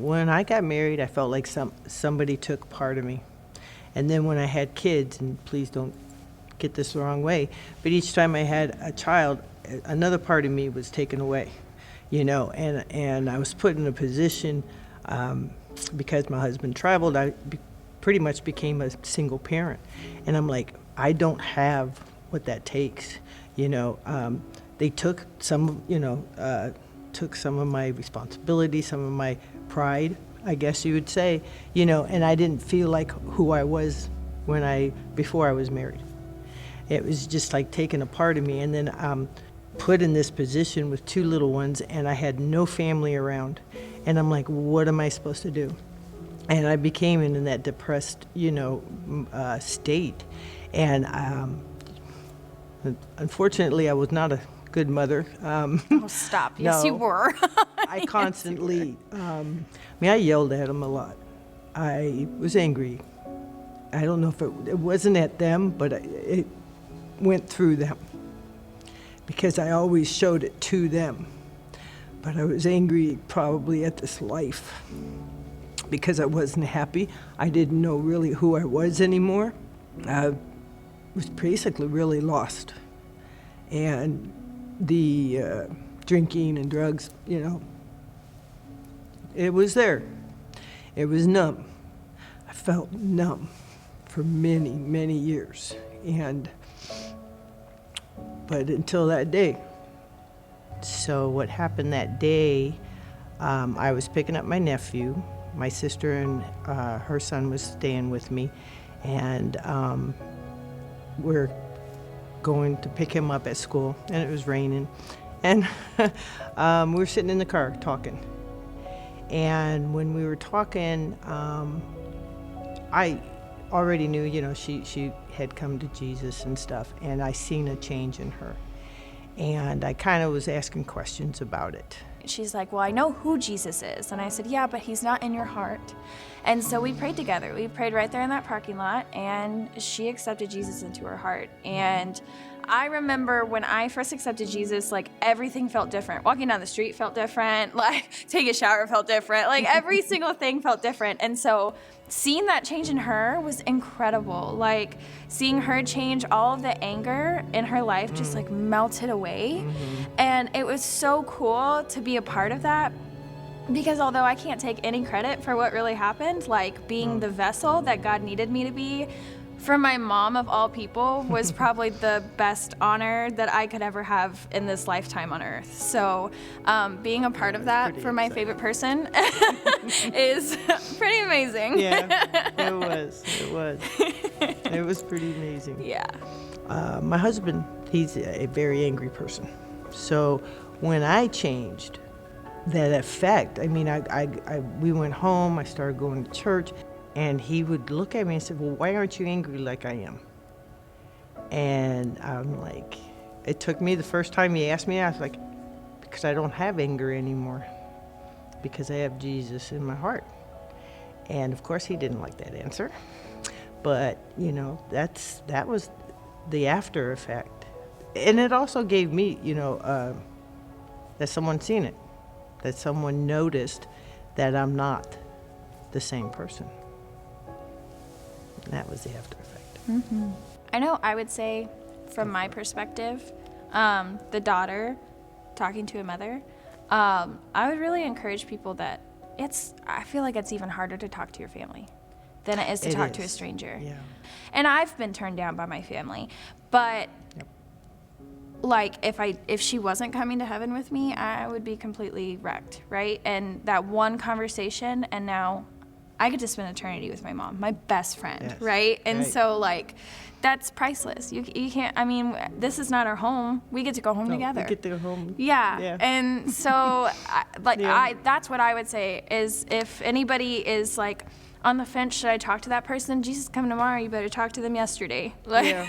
When I got married, I felt like somebody took part of me. And then when I had kids, and please don't get this the wrong way, but each time I had a child, another part of me was taken away, and I was put in a position, because my husband traveled, pretty much became a single parent. And I'm like, I don't have what that takes, They took took some of my responsibility, some of my pride, I guess you would say, and I didn't feel like who I was before I was married. It was just like taking a part of me, and then put in this position with 2 little ones, and I had no family around, and I'm like, what am I supposed to do? And I became in that depressed, state, and unfortunately, I was not a good mother. Oh, stop! Yes, no, you were. I constantly, I yelled at them a lot. I was angry. I don't know if it wasn't at them, but it went through them, because I always showed it to them. But I was angry probably at this life, because I wasn't happy. I didn't know really who I was anymore. I was basically really lost. And the drinking and drugs, it was there. It was numb. I felt numb for many, many years. But until that day. So what happened that day, I was picking up my nephew. My sister and her son was staying with me, and we're going to pick him up at school, and it was raining, and we were sitting in the car talking. And when we were talking, I already knew, she had come to Jesus and stuff, and I seen a change in her, and I kind of was asking questions about it. She's like, well, I know who Jesus is. And I said, yeah, but he's not in your heart. And so we prayed together. We prayed right there in that parking lot, and she accepted Jesus into her heart. And I remember when I first accepted Jesus, like, everything felt different. Walking down the street felt different. Like, taking a shower felt different. Like, every single thing felt different. And so seeing that change in her was incredible. Like, seeing her change, all of the anger in her life just like melted away. And it was so cool to be a part of that, because although I can't take any credit for what really happened, like being the vessel that God needed me to be, for my mom of all people was probably the best honor that I could ever have in this lifetime on earth. So being a part of that for my favorite person is pretty amazing. Yeah, it was. It was pretty amazing. Yeah. My husband, he's a very angry person. So when I changed, that effect, we went home, I started going to church, and he would look at me and say, well, why aren't you angry like I am? And I'm like, it took me, the first time he asked me, I was like, because I don't have anger anymore, because I have Jesus in my heart. And of course he didn't like that answer, but that was the after effect. And it also gave me, that someone seen it, that someone noticed that I'm not the same person. And that was the after effect. Mm-hmm. I know I would say, from my perspective, the daughter talking to a mother, I would really encourage people that I feel like it's even harder to talk to your family than it is to talk to a stranger. Yeah. And I've been turned down by my family, but like if she wasn't coming to heaven with me, I would be completely wrecked, right? And that one conversation, and now I get to spend eternity with my mom, my best friend, right? And so like, that's priceless. You can't, this is not our home. We get to go home together. We get to go home. Yeah. And so that's what I would say is, if anybody is like on the fence, should I talk to that person? Jesus coming tomorrow, you better talk to them yesterday. Like,